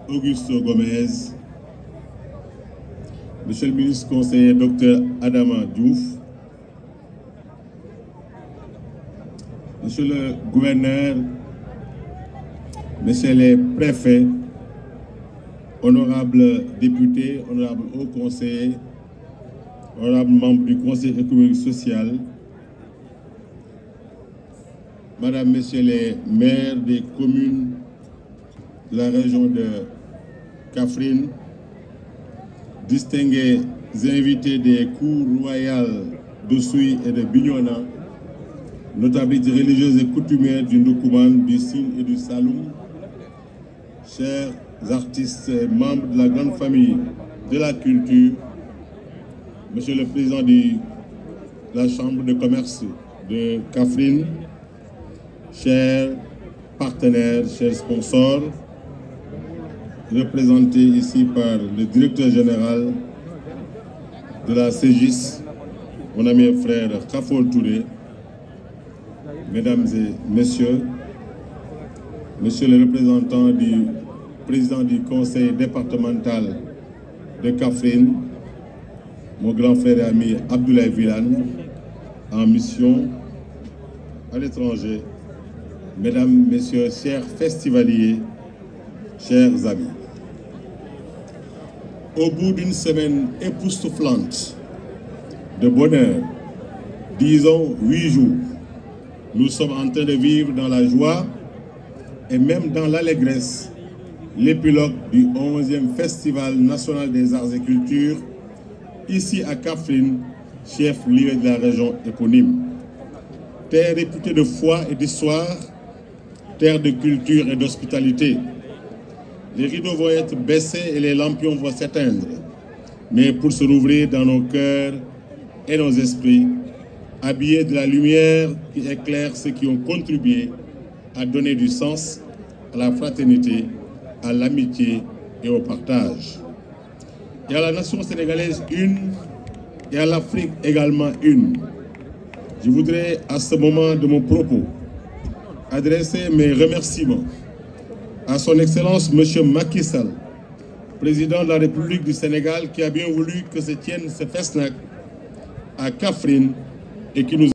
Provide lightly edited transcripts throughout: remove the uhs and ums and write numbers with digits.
Augusto Gomez, Monsieur le ministre conseiller Dr Adama Diouf, Monsieur le gouverneur, Messieurs les préfets, honorables députés, honorables hauts conseillers, honorables membres du Conseil économique et social, Madame, Messieurs les maires des communes de la région de Kaffrine, distingués invités des cours royales d'Oussouye et de Bignona, notabilités religieuses et coutumières du Ndoukoumane, du Sine et du Saloum, chers artistes et membres de la grande famille de la culture, Monsieur le Président de la Chambre de commerce de Kaffrine, chers partenaires, chers sponsors, représentés ici par le directeur général de la CGIS, mon ami et frère Khafol Touré, Mesdames et Messieurs, Monsieur le représentant du président du conseil départemental de Kaffrine, mon grand frère et ami Abdoulaye Wilane, en mission à l'étranger, Mesdames, Messieurs, chers festivaliers, chers amis. Au bout d'une semaine époustouflante de bonheur, disons 8 jours, nous sommes en train de vivre dans la joie et même dans l'allégresse l'épilogue du 11e Festival national des arts et cultures, ici à Kaffrine, chef-lieu de la région éponyme. Terre réputée de foi et d'histoire, terre de culture et d'hospitalité. Les rideaux vont être baissés et les lampions vont s'éteindre, mais pour se rouvrir dans nos cœurs et nos esprits, habillés de la lumière qui éclaire ceux qui ont contribué à donner du sens à la fraternité, à l'amitié et au partage. Et à la nation sénégalaise une, et à l'Afrique également une. Je voudrais à ce moment de mon propos adresser mes remerciements à son Excellence M. Macky Sall, président de la République du Sénégal, qui a bien voulu que se tienne ce FESNAC à Kaffrine et qui nous a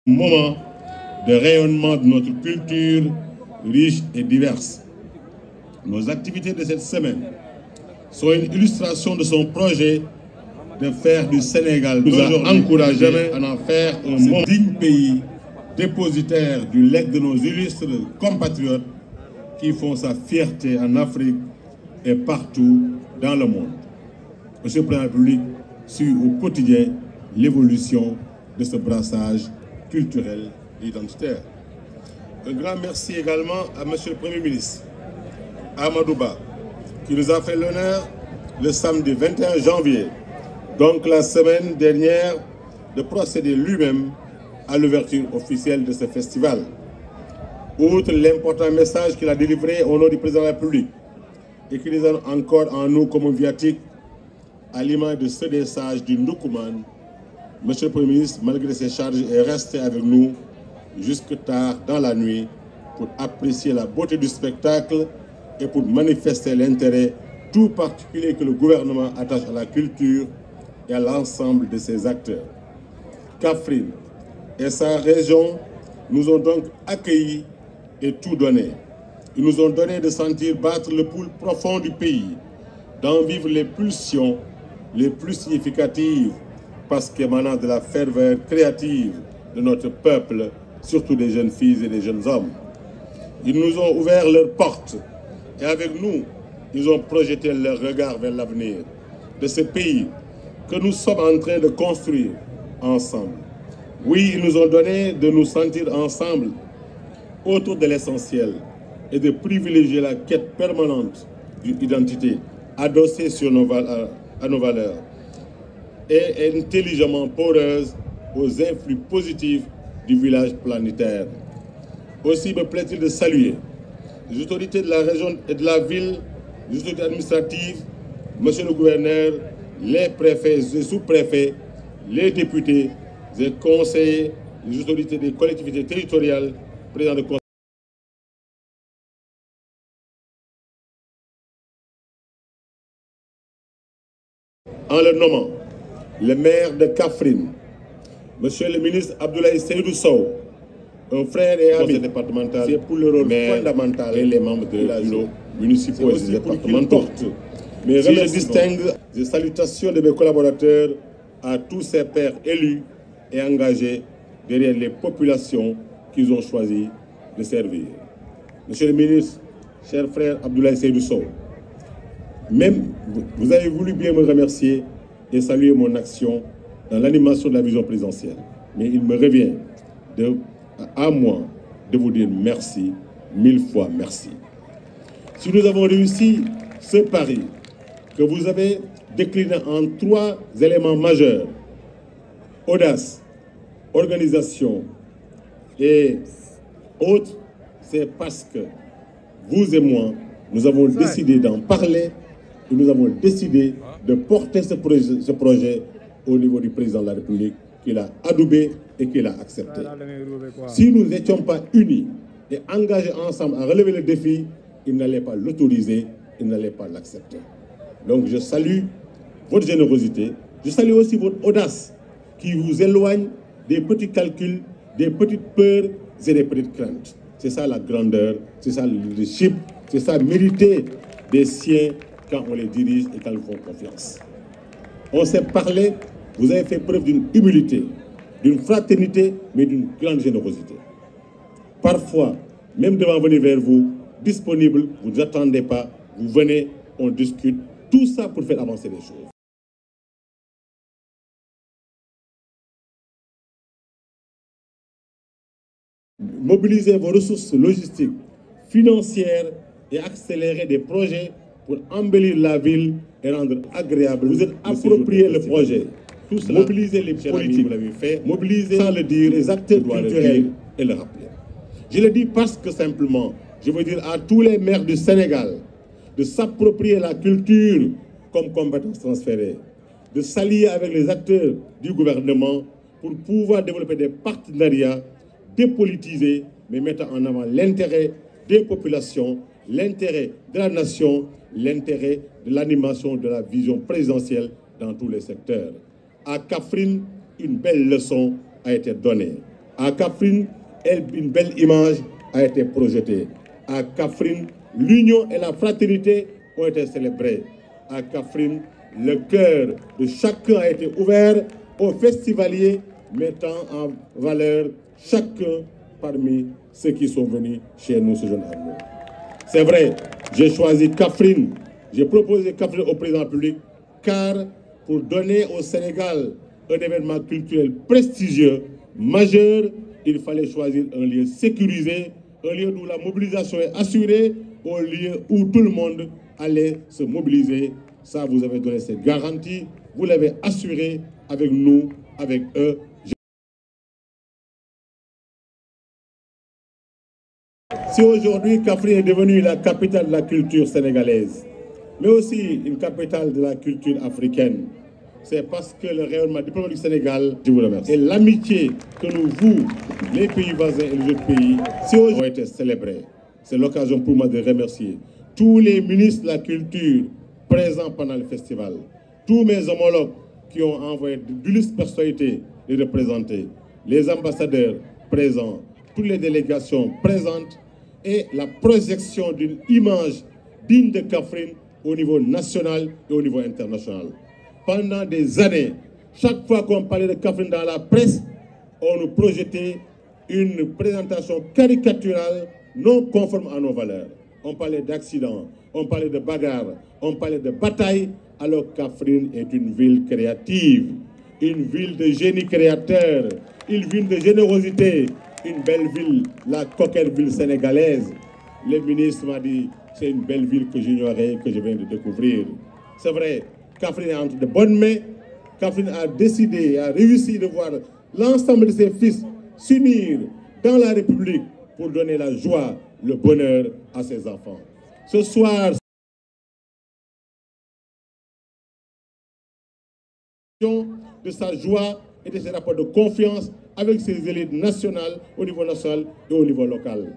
un moment de rayonnement de notre culture riche et diverse. Nos activités de cette semaine sont une illustration de son projet de faire du Sénégal, nous a encouragé à en faire un digne pays dépositaire du legs de nos illustres compatriotes qui font sa fierté en Afrique et partout dans le monde. Monsieur le Président de la République suit au quotidien l'évolution de ce brassage culturel et identitaire. Un grand merci également à Monsieur le Premier ministre, Amadou Ba, qui nous a fait l'honneur le samedi 21 janvier, donc la semaine dernière, de procéder lui-même à l'ouverture officielle de ce festival. Outre l'important message qu'il a délivré au nom du Président de la République et qui résonne encore en nous comme un viatique, à l'image de ceux des sages du Ndoukoumane, Monsieur le Premier ministre, malgré ses charges, est resté avec nous jusque tard dans la nuit pour apprécier la beauté du spectacle et pour manifester l'intérêt tout particulier que le gouvernement attache à la culture et à l'ensemble de ses acteurs. Kaffrine et sa région nous ont donc accueillis et tout donné. Ils nous ont donné de sentir battre le pouls profond du pays, d'en vivre les pulsions les plus significatives parce qu'émanant de la ferveur créative de notre peuple, surtout des jeunes filles et des jeunes hommes. Ils nous ont ouvert leurs portes et avec nous, ils ont projeté leur regard vers l'avenir de ce pays que nous sommes en train de construire ensemble. Oui, ils nous ont donné de nous sentir ensemble autour de l'essentiel et de privilégier la quête permanente d'une identité adossée sur à nos valeurs et intelligemment poreuse aux influx positifs du village planétaire. Aussi me plaît-il de saluer les autorités de la région et de la ville, les autorités administratives, Monsieur le gouverneur, les préfets et sous-préfets, les députés, les conseillers, les autorités des collectivités territoriales, présidents de conseil. en le nommant le maire de Kaffrine, Monsieur le ministre Abdoulaye Seydou Sow, un frère et ami départemental, c'est pour le rôle fondamental et les membres de la bureau municipaux et départementaux. Mais si je distingue les salutations de mes collaborateurs à tous ces pairs élus et engagés derrière les populations qu'ils ont choisi de servir. Monsieur le ministre, cher frère Abdoulaye Seydou Sow, même vous avez voulu bien me remercier et saluer mon action dans l'animation de la vision présidentielle. Mais il me revient à moi de vous dire merci, 1000 fois merci. Si nous avons réussi ce pari que vous avez décliné en 3 éléments majeurs, audace, organisation et autres, c'est parce que vous et moi, nous avons décidé d'en parler et nous avons décidé de porter ce projet au niveau du président de la République, qu'il a adoubé et qu'il a accepté. Si nous n'étions pas unis et engagés ensemble à relever le défi, il n'allait pas l'autoriser, il n'allait pas l'accepter. Donc je salue votre générosité, je salue aussi votre audace qui vous éloigne des petits calculs, des petites peurs et des petites craintes. C'est ça la grandeur, c'est ça le leadership, c'est ça mériter des siens quand on les dirige et quand ils font confiance. On s'est parlé, vous avez fait preuve d'une humilité, d'une fraternité, mais d'une grande générosité. Parfois, même devant venir vers vous, disponible, vous n'attendez pas, vous venez, on discute, tout ça pour faire avancer les choses. Mobiliser vos ressources logistiques, financières et accélérer des projets pour embellir la ville et rendre agréable. Vous êtes approprié le projet. Tout cela, mobiliser les politiques, vous l'avez fait, mobiliser sans le dire les acteurs culturels et le rappeler. Je le dis parce que simplement, je veux dire à tous les maires du Sénégal de s'approprier la culture comme compétence transférée, de s'allier avec les acteurs du gouvernement pour pouvoir développer des partenariats dépolitisés, mais mettant en avant l'intérêt des populations, l'intérêt de la nation, l'intérêt de l'animation de la vision présidentielle dans tous les secteurs. À Kaffrine, une belle leçon a été donnée. À Kaffrine, une belle image a été projetée. À Kaffrine, l'union et la fraternité ont été célébrées. À Kaffrine, le cœur de chacun a été ouvert aux festivaliers, mettant en valeur chacun parmi ceux qui sont venus chez nous ce jeune amour. C'est vrai, j'ai choisi Kaffrine, j'ai proposé Kaffrine au président de la République, car pour donner au Sénégal un événement culturel prestigieux, majeur, il fallait choisir un lieu sécurisé, un lieu où la mobilisation est assurée, un lieu où tout le monde allait se mobiliser. Ça, vous avez donné ces garanties, vous l'avez assuré avec nous, avec eux. Si aujourd'hui Kaffrine est devenue la capitale de la culture sénégalaise, mais aussi une capitale de la culture africaine, c'est parce que le rayonnement diplomatique du Sénégal, je vous remercie, et l'amitié que nous vouons, les pays voisins et les autres pays, si ont été célébrés. C'est l'occasion pour moi de remercier tous les ministres de la culture présents pendant le festival, tous mes homologues qui ont envoyé d'illustres personnalités les représenter, les ambassadeurs présents, toutes les délégations présentes, et la projection d'une image digne de Kaffrine au niveau national et au niveau international. Pendant des années, chaque fois qu'on parlait de Kaffrine dans la presse, on nous projetait une présentation caricaturale non conforme à nos valeurs. On parlait d'accidents, on parlait de bagarres, on parlait de batailles, alors que Kaffrine est une ville créative, une ville de génie créateur, une ville de générosité, une belle ville, la coquette ville sénégalaise. Le ministre m'a dit, c'est une belle ville que j'ignorais, que je viens de découvrir. C'est vrai, Kaffrine est entre de bonnes mains. Kaffrine a décidé, a réussi de voir l'ensemble de ses fils s'unir dans la République pour donner la joie, le bonheur à ses enfants. Ce soir, de sa joie et de ses rapports de confiance avec ses élites nationales au niveau national et au niveau local.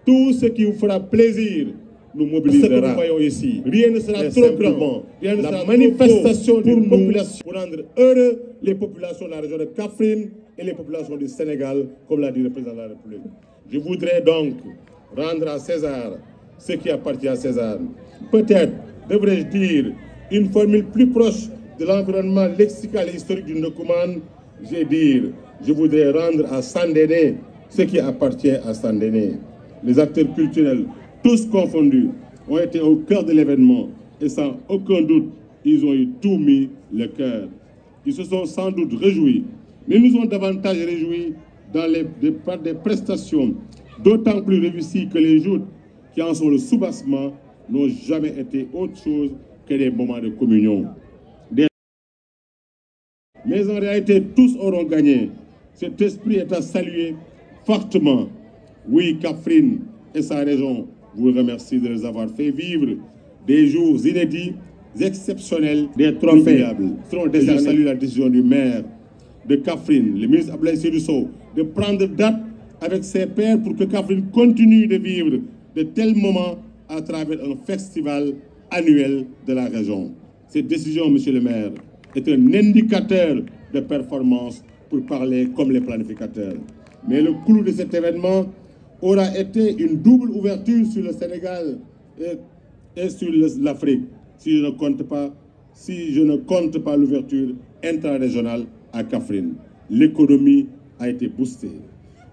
Tout ce qui vous fera plaisir nous mobilisera. Ce que nous voyons ici, rien ne sera trop grand. Rien ne la sera manifestation d'une population pour rendre heureux les populations de la région de Kaffrine et les populations du Sénégal, comme l'a dit le président de la République. Je voudrais donc rendre à César ce qui appartient à César. Peut-être devrais-je dire une formule plus proche de l'environnement lexical et historique du Ndoukoumane. Je voudrais rendre à Sandéné ce qui appartient à Sandéné. Les acteurs culturels, tous confondus, ont été au cœur de l'événement et sans aucun doute, ils ont eu tout mis le cœur. Ils se sont sans doute réjouis, mais nous ont davantage réjouis par des prestations d'autant plus réussies que les joutes qui en sont le soubassement n'ont jamais été autre chose que des moments de communion. Mais en réalité, tous auront gagné. Cet esprit est à saluer fortement. Oui, Kaffrine et sa région vous remercie de les avoir fait vivre des jours inédits, exceptionnels, des trophées seront décernés. Je salue la décision du maire de Kaffrine, le ministre Abdoulaye Seydou Sow, de prendre date avec ses pairs pour que Kaffrine continue de vivre de tels moments à travers un festival annuel de la région. Cette décision, monsieur le maire, est un indicateur de performance pour parler comme les planificateurs. Mais le clou de cet événement aura été une double ouverture sur le Sénégal et sur l'Afrique, si je ne compte pas l'ouverture intra-régionale à Kaffrine. L'économie a été boostée.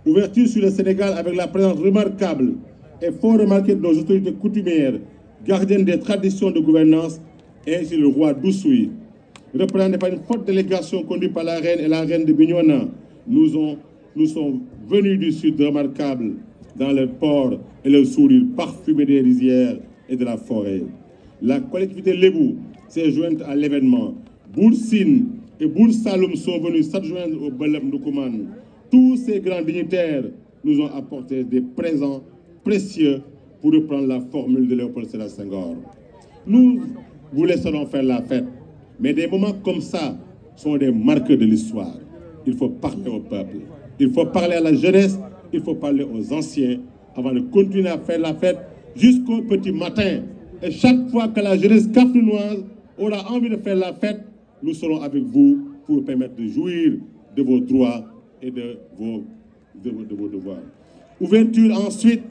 Ouverture sur le Sénégal avec la présence remarquable et fort remarquée de nos autorités coutumières, gardiennes des traditions de gouvernance, ainsi le roi d'Oussouy, représenté par une forte délégation conduite par la reine et la reine de Bignona, nous sont venus du sud remarquables dans le port et le sourire parfumé des rizières et de la forêt. La collectivité Lébou s'est jointe à l'événement. Boursine et Boursaloum sont venus s'adjoindre au Belem Ndoukoumane. Tous ces grands dignitaires nous ont apporté des présents précieux pour reprendre la formule de Léopold Sédar Senghor. Nous vous laisserons faire la fête, mais des moments comme ça sont des marqueurs de l'histoire. Il faut parler au peuple, il faut parler à la jeunesse, il faut parler aux anciens avant de continuer à faire la fête jusqu'au petit matin. Et chaque fois que la jeunesse kaffrinoise aura envie de faire la fête, nous serons avec vous pour vous permettre de jouir de vos droits et de vos devoirs. Ouverture ensuite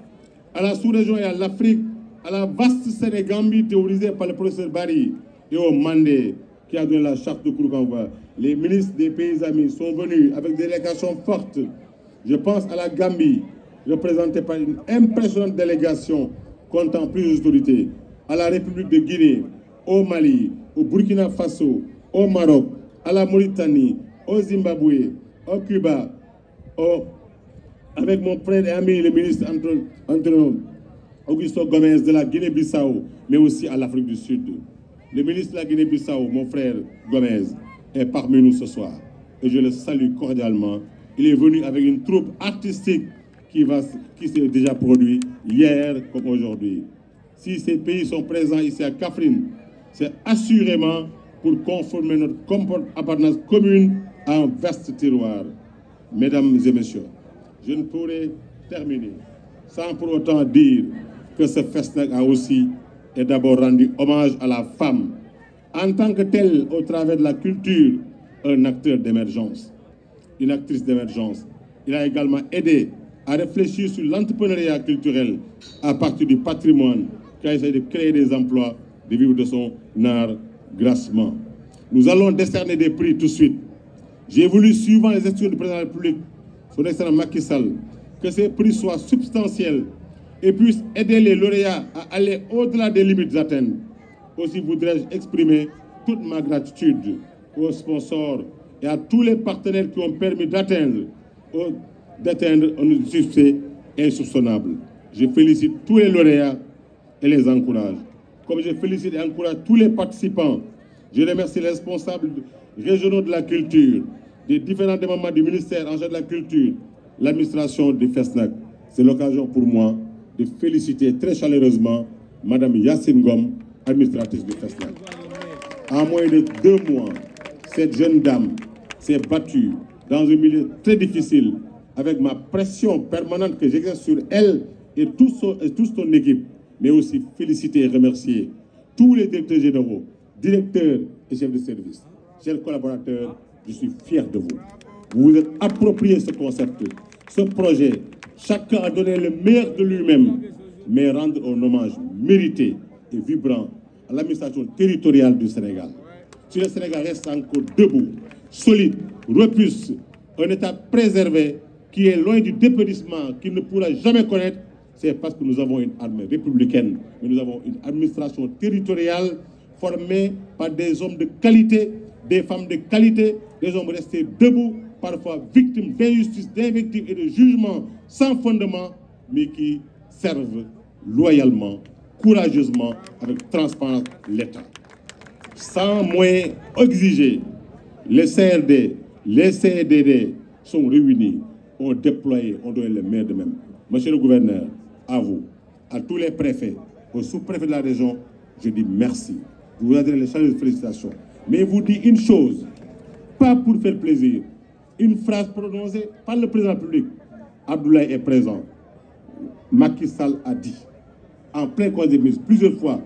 à la sous-région et à l'Afrique, à la vaste Sénégambie théorisée par le professeur Barry et au Mandé qui a donné la charte de Kouroukanwa. Les ministres des pays amis sont venus avec des délégations fortes. Je pense à la Gambie, représentée par une impressionnante délégation comptant plusieurs autorités, à la République de Guinée, au Mali, au Burkina Faso, au Maroc, à la Mauritanie, au Zimbabwe, au Cuba, avec mon frère et ami le ministre Antonio Augusto Gomez de la Guinée-Bissau, mais aussi à l'Afrique du Sud. Le ministre de la Guinée-Bissau, mon frère Gomez, est parmi nous ce soir et je le salue cordialement. Il est venu avec une troupe artistique qui s'est déjà produite hier comme aujourd'hui. Si ces pays sont présents ici à Kaffrine, c'est assurément pour conformer notre appartenance commune à un vaste tiroir. Mesdames et messieurs, je ne pourrais terminer sans pour autant dire que ce festival a aussi et d'abord rendu hommage à la femme, en tant que telle, au travers de la culture, un acteur d'émergence, une actrice d'émergence. Il a également aidé à réfléchir sur l'entrepreneuriat culturel à partir du patrimoine, qui a essayé de créer des emplois, de vivre de son art grassement. Nous allons décerner des prix tout de suite. J'ai voulu, suivant les instructions du président de la République, son excellent Macky Sall, que ces prix soient substantiels et puissent aider les lauréats à aller au-delà des limites atteintes. Aussi voudrais-je exprimer toute ma gratitude aux sponsors et à tous les partenaires qui ont permis d'atteindre un succès insoupçonnable. Je félicite tous les lauréats et les encourage. Comme je félicite et encourage tous les participants, je remercie les responsables régionaux de la culture, des différents départements du ministère en charge de la culture, l'administration du FESNAC. C'est l'occasion pour moi de féliciter très chaleureusement Madame Yacine Ngom, administratrice du FESNAC. En moins de 2 mois, cette jeune dame s'est battue dans un milieu très difficile avec ma pression permanente que j'exerce sur elle et toute son équipe. mais aussi féliciter et remercier tous les directeurs généraux, directeurs et chefs de service. Chers collaborateurs, je suis fier de vous. Vous vous êtes approprié ce concept, ce projet. Chacun a donné le meilleur de lui-même, mais rendre un hommage mérité et vibrant à l'administration territoriale du Sénégal. Si le Sénégal reste encore debout, solide, robuste, un État préservé qui est loin du dépérissement, qu'il ne pourra jamais connaître, c'est parce que nous avons une armée républicaine, mais nous avons une administration territoriale formée par des hommes de qualité, des femmes de qualité, des hommes restés debout, parfois victimes d'injustice, d'invectives et de jugements sans fondement, mais qui servent loyalement, courageusement, avec transparence l'État. Sans moyens exigés, les CRD, les CDD sont réunis, ont déployé, ont donné le meilleur de même. Monsieur le gouverneur, à vous, à tous les préfets, aux sous-préfets de la région, je dis merci. Je vous adresse les chaleuresses félicitations. Mais vous dis une chose, pas pour faire plaisir, une phrase prononcée par le président de la République. Abdoulaye est présent. Macky Sall a dit, en plein conseil des ministres, plusieurs fois,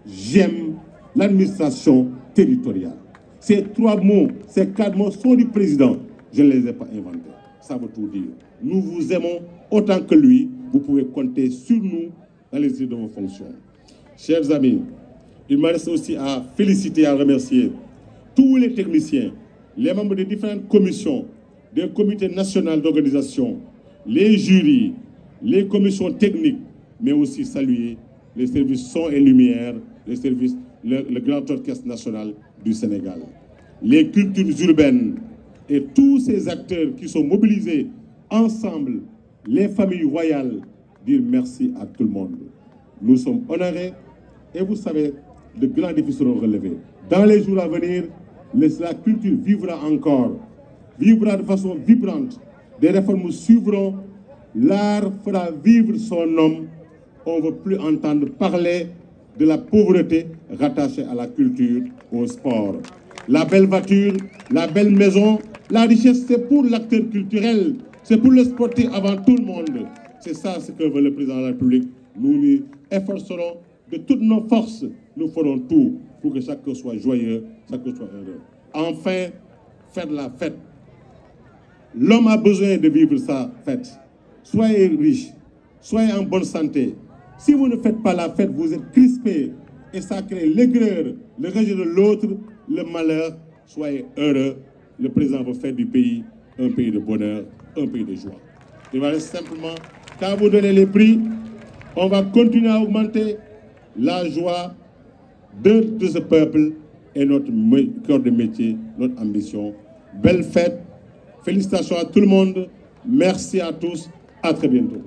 j'aime l'administration territoriale. Ces 3 mots, ces 4 mots sont du président. Je ne les ai pas inventés. Ça veut tout dire. Nous vous aimons autant que lui. Vous pouvez compter sur nous dans l'exercice de vos fonctions. Chers amis, il me reste aussi à féliciter et à remercier tous les techniciens, les membres des différentes commissions, des comités nationaux d'organisation, les jurys, les commissions techniques, mais aussi saluer les services son et lumière, les services, le Grand Orchestre national du Sénégal, les cultures urbaines et tous ces acteurs qui sont mobilisés ensemble, les familles royales, dire merci à tout le monde. Nous sommes honorés et vous savez, de grands défis seront relevés. Dans les jours à venir, la culture vivra encore, vivra de façon vibrante. Des réformes suivront, l'art fera vivre son homme. On ne veut plus entendre parler de la pauvreté rattachée à la culture, au sport. La belle voiture, la belle maison, la richesse, c'est pour l'acteur culturel, c'est pour le sportif avant tout le monde. C'est ça ce que veut le président de la République. Nous nous efforcerons de toutes nos forces. Nous ferons tout pour que chacun soit joyeux, chacun soit heureux. Enfin, faire la fête. L'homme a besoin de vivre sa fête. Soyez riche, soyez en bonne santé. Si vous ne faites pas la fête, vous êtes crispé et ça crée l'aigreur, le rejet de l'autre, le malheur. Soyez heureux. Le président veut faire du pays un pays de bonheur, un pays de joie. Il va rester simplement, quand vous donnez les prix, on va continuer à augmenter la joie de ce peuple et notre cœur de métier, notre ambition. Belle fête, félicitations à tout le monde, merci à tous, à très bientôt.